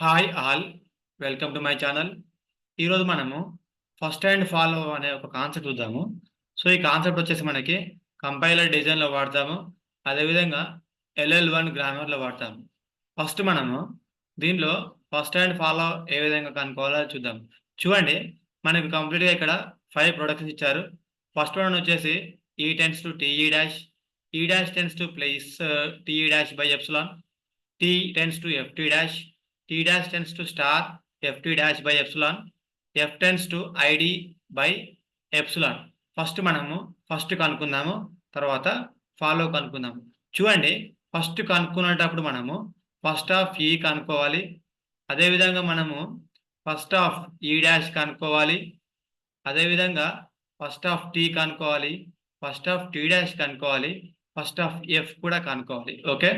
Hi all, welcome to my channel. ఈరోజు మనము first and follow అనే ఒక కాన్సెప్ట్ చూద్దాము. సో ఈ కాన్సెప్ట్ వచ్చేసి మనకి కంపైలర్ డిజైన్లో వాడతాము, అదేవిధంగా LL1 గ్రామర్లో వాడతాము. ఫస్ట్ మనము దీనిలో ఫస్ట్ అండ్ ఫాలో ఏ విధంగా కనుక్కోవాలో చూద్దాం. చూడండి, మనకు కంప్లీట్గా ఇక్కడ 5 ప్రొడక్ట్స్ ఇచ్చారు. ఫస్ట్ వన్ వచ్చేసి E tends to TE dash, E dash tends to place TE dash by epsilon, T tends to FT dash, T dash tends to star FT dash by epsilon, F tends to ID by epsilon. First మనము first కనుక్కుందాము, తర్వాత follow కనుక్కుందాము. చూడండి, first కనుక్కునేటప్పుడు మనము first of ఈ కనుక్కోవాలి, అదేవిధంగా మనము first of E dash కనుక్కోవాలి, అదేవిధంగా ఫస్ట్ ఆఫ్ టీ కనుక్కోవాలి, ఫస్ట్ ఆఫ్ టీ డాష్ కనుక్కోవాలి, ఫస్ట్ ఆఫ్ ఎఫ్ కూడా కనుక్కోవాలి. ఓకే,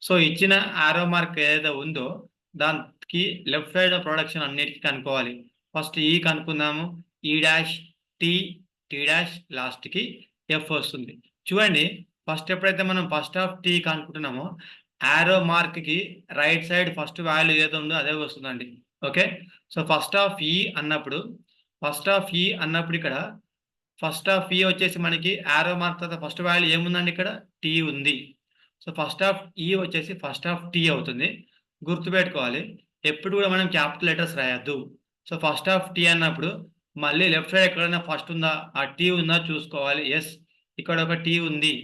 సో ఇచ్చిన ఆరో మార్క్ ఏదైతే ఉందో దానికి లెఫ్ట్ సైడ్ ప్రొడక్షన్ అన్నిటికీ కనుక్కోవాలి. ఫస్ట్ ఈ కనుక్కుందాము, ఈ డాష్, టీ, టీ డాష్, లాస్ట్కి ఎఫ్ వస్తుంది. చూడండి, ఫస్ట్ ఎప్పుడైతే మనం ఫస్ట్ ఆఫ్ టీ కనుక్కుంటున్నామో ఆరో మార్క్కి రైట్ సైడ్ ఫస్ట్ వాల్యూ ఏదో ఉందో అదే వస్తుందండి. ఓకే, సో ఫస్ట్ ఆఫ్ ఈ అన్నప్పుడు ఇక్కడ ఫస్ట్ ఆఫ్ ఈ వచ్చేసి మనకి ఆరో మార్క్ తర్వాత ఫస్ట్ వాల్యూ ఏముందండి, ఇక్కడ టీ ఉంది. సో ఫస్ట్ ఆఫ్ ఈ వచ్చేసి ఫస్ట్ ఆఫ్ టీ అవుతుంది. గుర్తుపెట్టుకోవాలి, ఎప్పుడు కూడా మనం క్యాపిటల్ లెటర్స్ రాయొద్దు. సో ఫస్ట్ ఆఫ్ టీ అన్నప్పుడు మళ్ళీ లెఫ్ట్ సైడ్ ఎక్కడైనా ఫస్ట్ ఉందా, ఆ టీ ఉందా చూసుకోవాలి. ఎస్, ఇక్కడ ఒక టీ ఉంది.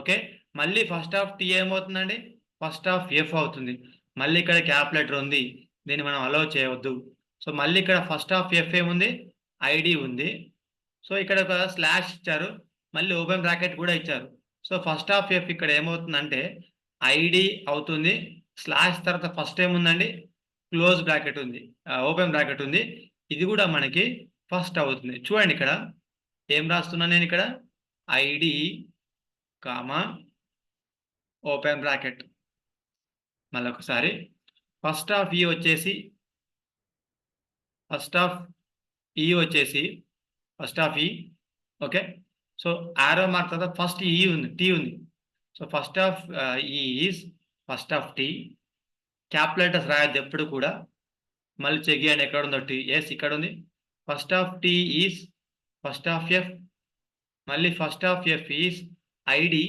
ఓకే, మళ్ళీ ఫస్ట్ ఆఫ్ టీ ఏమవుతుందండి, ఫస్ట్ ఆఫ్ ఎఫ్ అవుతుంది. మళ్ళీ ఇక్కడ క్యాపిటల్ లెటర్ ఉంది, దీన్ని మనం అలౌ చేయవద్దు. సో మళ్ళీ ఇక్కడ ఫస్ట్ ఆఫ్ ఎఫ్ ఏముంది, ఐడి ఉంది. సో ఇక్కడ ఒక స్లాష్ ఇచ్చారు, మళ్ళీ ఓపెన్ బ్రాకెట్ కూడా ఇచ్చారు. సో ఫస్ట్ ఆఫ్ ఎఫ్ ఇక్కడ ఏమవుతుందంటే ఐడి అవుతుంది. స్లాష్ తర్వాత ఫస్ట్ ఏముందండి, క్లోజ్ బ్రాకెట్ ఉంది, ఓపెన్ బ్రాకెట్ ఉంది. ఇది కూడా మనకి ఫస్ట్ అవుతుంది. చూడండి, ఇక్కడ ఏం రాస్తున్నాను నేను, ఇక్కడ ఐడి కామా ఓపెన్ బ్రాకెట్. మళ్ళీ ఒకసారి ఫస్ట్ ఆఫ్ ఈ వచ్చేసి first of E. Okay, so arrow mark తర్వాత ఫస్ట్ ఈ ఉంది, టీ ఉంది. So first of E is first of T. Capital letters రాయద్దు ఎప్పుడు కూడా. మళ్ళీ చెక్ చేయండి ఎక్కడ ఉందో టీ. ఎస్, ఇక్కడ ఉంది. First of T is first of F, మళ్ళీ first of F is ID,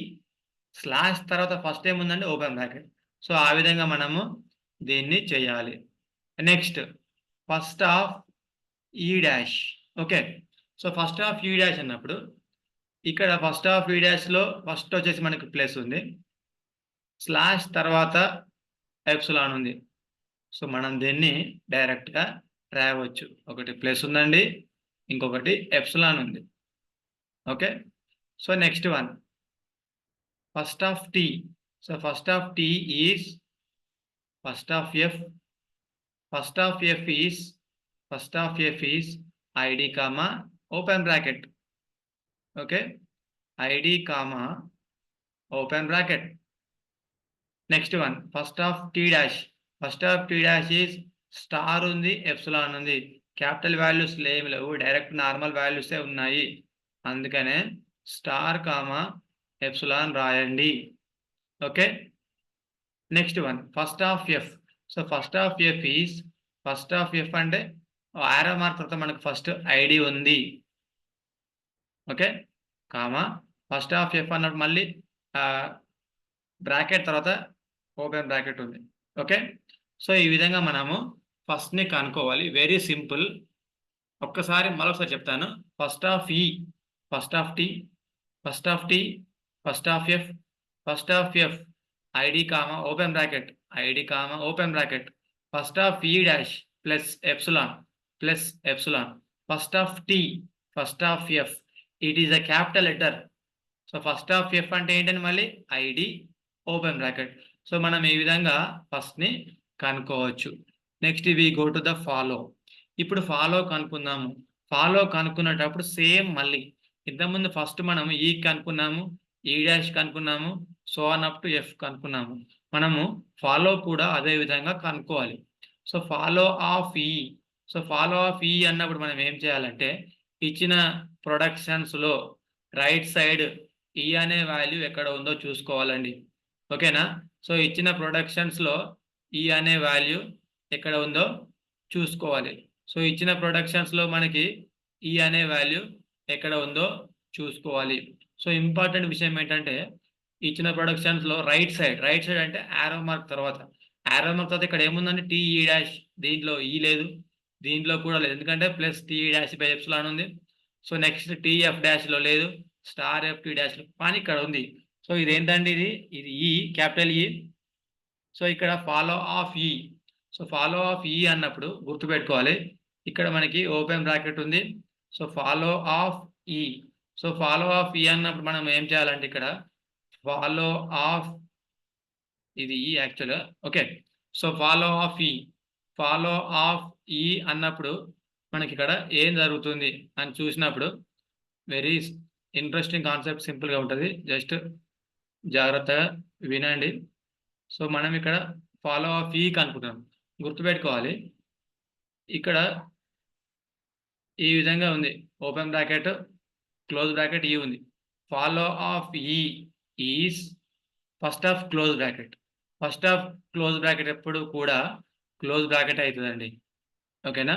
slash తర్వాత ఫస్ట్ ఏముందండి, ఓపెన్ బ్రాకెట్. సో ఆ విధంగా మనము దీన్ని చేయాలి. Next first of E dash. Okay, so first of E dash అన్నప్పుడు ఇక్కడ ఫస్ట్ ఆఫ్ ఈ డాష్లో ఫస్ట్ వచ్చేసి మనకి ప్లస్ ఉంది, స్లాష్ తర్వాత ఎప్సిలాన్ ఉంది. సో మనం దీన్ని డైరెక్ట్గా రాయవచ్చు. ఒకటి ప్లస్ ఉందండి, ఇంకొకటి ఎప్సిలాన్ ఉంది. Okay, so next one first of T. So first of T is first of F, first of F is ID comma open bracket. Okay, ID comma open bracket. Next one first of T dash is star ఉంది, epsilon ఉంది. Capital values ఏమి లేవు, direct normal వాల్యూసే ఉన్నాయి, అందుకనే star comma epsilon రాయండి. Okay, next one first of F. So first of F అంటే arrow mark తర్వాత మనకు ఫస్ట్ ఐడి ఉంది. Okay, comma first of F అన్నప్పుడు మళ్ళీ బ్రాకెట్ తర్వాత ఓపెన్ బ్రాకెట్ ఉంది. ఓకే, సో ఈ విధంగా మనము ఫస్ట్ని కనుక్కోవాలి. Very simple. ఒక్కసారి మరొకసారి చెప్తాను. First of E, first of T, first of F ID comma open bracket, first of E dash plus epsilon, first of T, first of F, it is a capital letter. So first of F అంటే ఏంటని మళ్ళీ ID open bracket. So మనం ఈ విధంగా ఫస్ట్ని కనుక్కోవచ్చు. Next we go to the follow. ఇప్పుడు follow కనుక్కుందాము. ఫాలో కనుక్కునేటప్పుడు సేమ్ మళ్ళీ ఇంతకుముందు ఫస్ట్ మనం ఈ కనుక్కున్నాము, ఈ డాష్ కనుక్కున్నాము, so on up to F కనుక్కున్నాము. మనము ఫాలో కూడా అదే విధంగా కనుక్కోవాలి. సో ఫాలో ఆఫ్ ఈ అన్నప్పుడు మనం ఏం చేయాలంటే ఇచ్చిన ప్రొడక్షన్స్లో రైట్ సైడ్ ఈ అనే వాల్యూ ఎక్కడ ఉందో చూసుకోవాలండి. ఓకేనా, సో ఇచ్చిన ప్రొడక్షన్స్లో ఈ అనే వాల్యూ ఎక్కడ ఉందో చూసుకోవాలి. సో ఇచ్చిన ప్రొడక్షన్స్లో మనకి ఈ అనే వాల్యూ ఎక్కడ ఉందో చూసుకోవాలి. సో ఇంపార్టెంట్ విషయం ఏంటంటే ఇచ్చిన ప్రొడక్షన్స్లో రైట్ సైడ్ అంటే యారో మార్క్ తర్వాత ఇక్కడ ఏముందండి టీఈ డాష్, దీంట్లో ఈ లేదు, దీంట్లో కూడా లేదు, ఎందుకంటే plus TE dash by epsilon ఉంది. సో నెక్స్ట్ టీఎఫ్ డాష్లో లేదు, స్టార్ ఎఫ్ టీ డాష్లో కానీ ఇక్కడ ఉంది. సో ఇదేంటండి ఇది ఈ క్యాపిటల్ ఈ. సో ఇక్కడ ఫాలో ఆఫ్ ఈ. సో ఫాలో ఆఫ్ ఈ అన్నప్పుడు గుర్తుపెట్టుకోవాలి, ఇక్కడ మనకి ఓపెన్ బ్రాకెట్ ఉంది. సో ఫాలో ఆఫ్ ఈ. సో ఫాలో ఆఫ్ ఈ అన్నప్పుడు మనం ఏం చేయాలంటే ఇక్కడ ఫాలో ఆఫ్ ఇది ఈ యాక్చువల్గా ఓకే. సో ఫాలో ఆఫ్ ఈ అన్నప్పుడు మనకి ఇక్కడ ఏం జరుగుతుంది అని చూసినప్పుడు వెరీ ఇంట్రెస్టింగ్ కాన్సెప్ట్, సింపుల్గా ఉంటుంది, జస్ట్ జాగ్రత్తగా వినండి. సో మనం ఇక్కడ ఫాలో ఆఫ్ ఈ కనుక్కుంటాం, గుర్తుపెట్టుకోవాలి ఇక్కడ ఈ విధంగా ఉంది, ఓపెన్ బ్రాకెట్ క్లోజ్ బ్రాకెట్ ఈ ఉంది. ఫాలో ఆఫ్ ఈ is first of close bracket. First of close bracket ఎప్పుడు కూడా క్లోజ్ బ్రాకెట్ అవుతుందండి, ఓకేనా,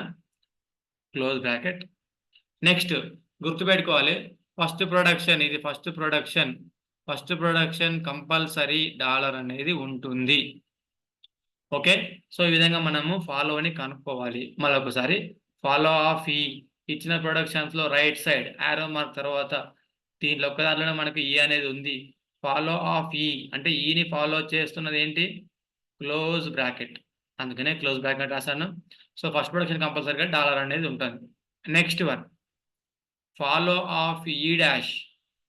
క్లోజ్ బ్రాకెట్. నెక్స్ట్ గుర్తుపెట్టుకోవాలి ఫస్ట్ ప్రొడక్షన్, ఇది ఫస్ట్ ప్రొడక్షన్ కంపల్సరీ డాలర్ అనేది ఉంటుంది, ఓకే. సో ఈ విధంగా మనము ఫాలోని కనుక్కోవాలి. మరొకసారి ఫాలో ఆఫ్ ఈ ఇచ్చిన ప్రొడక్షన్స్లో రైట్ సైడ్ యారో మార్క్ తర్వాత దీంట్లో ఒక్క దాంట్లోనే మనకు ఈ అనేది ఉంది. ఫాలో ఆఫ్ ఈ అంటే ఈని ఫాలో చేస్తున్నది ఏంటి, క్లోజ్ బ్రాకెట్, అందుకనే క్లోజ్ బ్రాకెట్ రాశాను. సో ఫస్ట్ ప్రొడక్షన్ కంపల్సరీగా డాలర్ అనేది ఉంటుంది. Next one follow of E dash.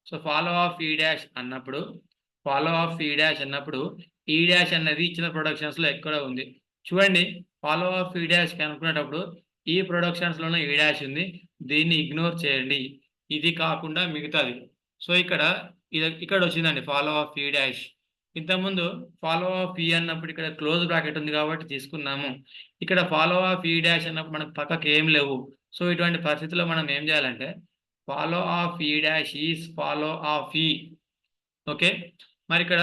So follow of E dash అన్నప్పుడు ఈ డాష్ అన్నది ఇచ్చిన ప్రొడక్షన్స్లో ఎక్కడ ఉంది చూడండి. ఫాలో ఆఫ్ ఈ డాష్ కనుక్కునేటప్పుడు ఈ ప్రొడక్షన్స్లోనే ఈ డాష్ ఉంది, దీన్ని ఇగ్నోర్ చేయండి, ఇది కాకుండా మిగతాది. సో ఇక్కడ వచ్చిందండి ఫాలో ఆఫ్ ఈ డాష్. ఇంతకుముందు ఫాలో ఆఫ్ ఈ అన్నప్పుడు ఇక్కడ క్లోజ్ బ్రాకెట్ ఉంది కాబట్టి తీసుకున్నాము. ఇక్కడ ఫాలో ఆఫ్ ఈ డాష్ అన్నప్పుడు మనకు పక్కకి ఏం లేవు. సో ఇటువంటి పరిస్థితుల్లో మనం ఏం చేయాలంటే follow of E dash is follow of E, okay. మరి ఇక్కడ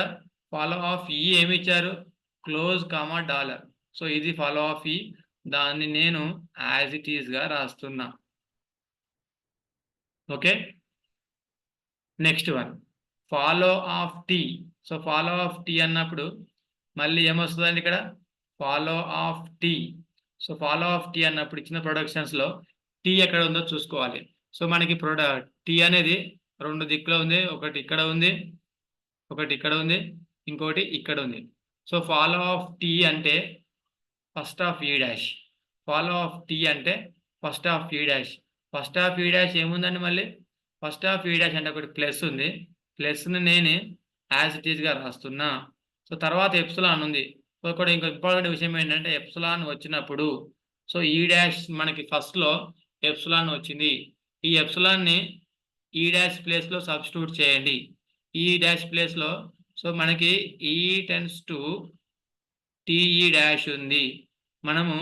ఫాలో ఆఫ్ ఈ ఏమి ఇచ్చారు, క్లోజ్ కామా డాలర్. సో ఇది ఫాలో ఆఫ్ ఈ, దాన్ని నేను యాజ్ ఇట్ ఈస్గా రాస్తున్నా, okay. Next one follow of T. So follow of T అన్నప్పుడు మళ్ళీ ఏమొస్తుందండి ఇక్కడ follow of T. So follow of T అన్నప్పుడు ఇచ్చిన ప్రొడక్షన్స్లో టీ ఎక్కడ ఉందో చూసుకోవాలి. సో మనకి టీ అనేది రెండు దిక్కులో ఉంది, ఒకటి ఇక్కడ ఉంది, ఇంకోటి ఇక్కడ ఉంది. సో ఫాలో ఆఫ్ టీ అంటే first of E dash, follow of T అంటే first of E dash. First of E dash ఏముందండి, మళ్ళీ ఫస్ట్ ఆఫ్ ఈ డాష్ అంటే ఒకటి ప్లస్ ఉంది, ప్లస్ని నేను యాజ్ ఇట్ ఈస్గా రాస్తున్నా. సో తర్వాత ఎప్సిలాన్ ఉంది. సో ఇక్కడ ఇంకో ఇంపార్టెంట్ విషయం ఏంటంటే ఎప్సిలాన్ వచ్చినప్పుడు సో ఈ డాష్ మనకి ఫస్ట్లో ఎప్సిలాన్ వచ్చింది, ఈ ఎప్సిలాన్ని ఈ డాష్ ప్లేస్లో సబ్స్టిట్యూట్ చేయండి. ఈ డాష్ ప్లేస్లో సో మనకి ఈ టెన్స్ టు టీఈ డాష్ ఉంది, మనము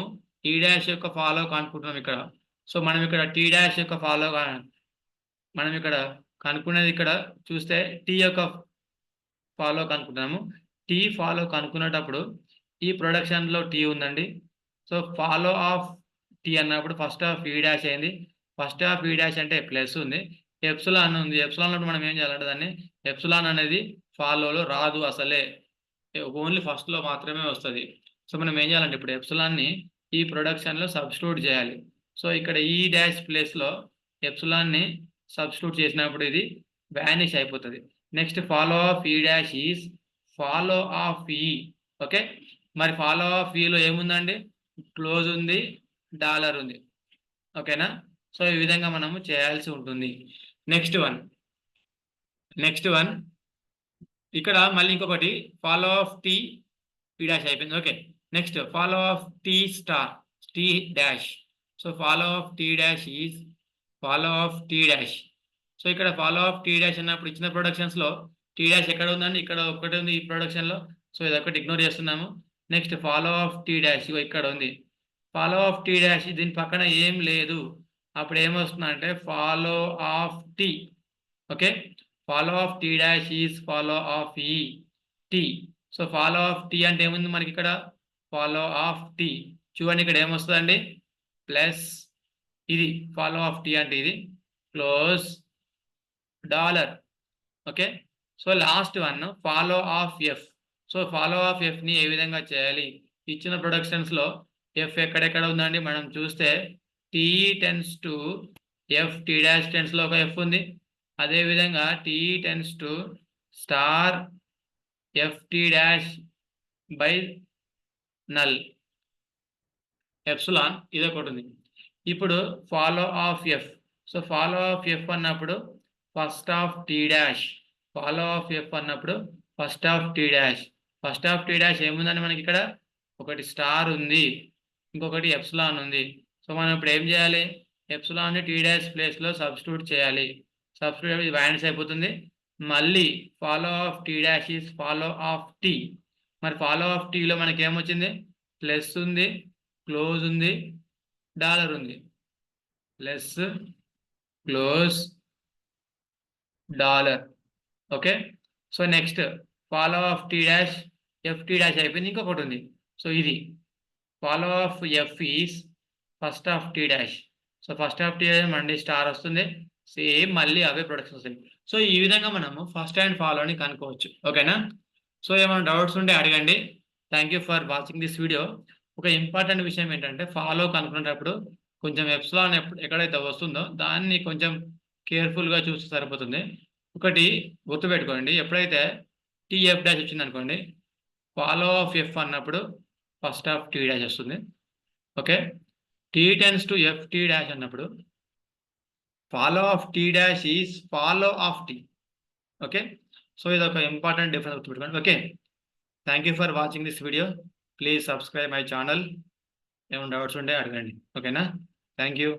ఈ డాష్ యొక్క ఫాలో కనుక్కుంటున్నాం ఇక్కడ. సో మనం ఇక్కడ టీ డాష్ యొక్క ఫాలో మనం ఇక్కడ కనుక్కునేది ఇక్కడ చూస్తే టీ యొక్క ఫాలో కనుక్కుంటున్నాము. టీ ఫాలో కనుక్కునేటప్పుడు ఈ ప్రొడక్షన్లో టీ ఉందండి. సో ఫాలో ఆఫ్ టీ అన్నప్పుడు ఫస్ట్ ఆఫ్ ఈ డాష్ అయింది, ఫస్ట్ ఆఫ్ ఈ డాష్ అంటే ప్లస్ ఉంది, ఎప్సిలాన్ ఉంది. ఎప్సిలాన్ మనం ఏం చేయాలంటే దాన్ని ఎప్సిలాన్ అనేది ఫాలోలో రాదు అసలే, ఓన్లీ ఫస్ట్లో మాత్రమే వస్తుంది. సో మనం ఏం చేయాలంటే ఇప్పుడు ఎప్సిలాన్ని ఈ ప్రొడక్షన్లో సబ్స్టిట్యూట్ చేయాలి. సో ఇక్కడ ఈ డాష్ ప్లేస్లో ఎప్సిలాన్ని సబ్స్టిట్యూట్ చేసినప్పుడు ఇది వ్యానిష్ అయిపోతుంది. Next follow of E dash is follow of E, okay. మరి ఫాలో ఆఫ్ ఈలో ఏముందండి, క్లోజ్ ఉంది, డాలర్ ఉంది, ఓకేనా. సో ఈ విధంగా మనము చేయాల్సి ఉంటుంది. నెక్స్ట్ వన్ ఇక్కడ మళ్ళీ ఇంకొకటి ఫాలో ఆఫ్ టీ డాష్ అయిపోయింది, okay. Next follow of T star T dash. So follow of T dash is follow of T dash. సో ఇక్కడ ఫాలో ఆఫ్ టీ డాష్ అన్నప్పుడు ఇచ్చిన ప్రొడక్షన్స్లో టీ డాష్ ఎక్కడ ఉందండి, ఇక్కడ ఒకటి ఉంది ఈ ప్రొడక్షన్లో. సో ఇది ఒకటి ఇగ్నోర్ చేస్తున్నాము. Next follow of T dash ఇక్కడ ఉంది, ఫాలో ఆఫ్ టీ డాష్ దీని పక్కన ఏం లేదు, అప్పుడు ఏమొస్తుందంటే follow of T, okay. Follow of T dash is follow of E T. So follow of T అంటే ఏముంది మనకి ఇక్కడ ఫాలో ఆఫ్ టీ. చూడండి ఇక్కడ ఏమొస్తుందండి ప్లస్ ఇది ఫాలో ఆఫ్ టీ అంటే ఇది close dollar. Okay, so last one follow of F. So follow of ఎఫ్ని ఏ విధంగా చేయాలి? ఇచ్చిన ప్రొడక్షన్స్లో ఎఫ్ ఎక్కడెక్కడ ఉందండి మనం చూస్తే T tends to F, T dash టెన్స్లో ఒక ఎఫ్ ఉంది. అదేవిధంగా T tends to star F T dash by null epsilon ఇది ఒకటి ఉంది. ఇప్పుడు follow of F. So follow of F అన్నప్పుడు first of T dash, follow of F అన్నప్పుడు first of T dash. First of T dash ఏముందని మనకి ఇక్కడ ఒకటి స్టార్ ఉంది, ఇంకొకటి ఎప్సిలాన్ ఉంది. సో మనం ఇప్పుడు ఏం చేయాలి? ఎప్సిలాన్ టీ డాష్ ప్లేస్లో సబ్స్టిట్యూట్ చేయాలి. సబ్స్టిట్యూట్ ఇది బ్యాలెన్స్ అయిపోతుంది. మళ్ళీ follow of T dash is follow of T. మరి ఫాలో ఆఫ్ టీలో మనకి ఏమొచ్చింది? ప్లస్ ఉంది, క్లోజ్ ఉంది, డాలర్ ఉంది. Plus close dollar. Okay, so next follow of T dash F T dash అయిపోయింది, ఇంకొకటి ఉంది. సో ఇది follow of F is first of T dash. So first of T dash మళ్ళీ స్టార్ వస్తుంది, same మళ్ళీ అవే products వస్తాయి. So ఈ విధంగా మనము ఫస్ట్ అండ్ ఫాలోని కనుక్కోవచ్చు. ఓకేనా? సో ఏమైనా డౌట్స్ ఉంటే అడగండి. Thank you for watching this video. ఒక ఇంపార్టెంట్ విషయం ఏంటంటే ఫాలో కనుక్కునేటప్పుడు కొంచెం ఎప్సిలాన్ ఎక్కడైతే వస్తుందో దాన్ని కొంచెం కేర్ఫుల్గా చూస్తే సరిపోతుంది. ఒకటి గుర్తుపెట్టుకోండి, ఎప్పుడైతే టీఎఫ్ డాష్ వచ్చింది అనుకోండి, ఫాలో ఆఫ్ ఎఫ్ అన్నప్పుడు ఫస్ట్ ఆఫ్ టీ డాష్ వస్తుంది. Okay, T tends to F T dash అన్నప్పుడు follow of T dash is follow of T. Okay, so ఇది ఒక ఇంపార్టెంట్ డిఫరెన్స్ గుర్తుపెట్టుకోండి. Okay, thank you for watching this video. Please subscribe my channel. ఏమైనా doubts ఉంటే అడగండి. ఓకేనా? Thank you.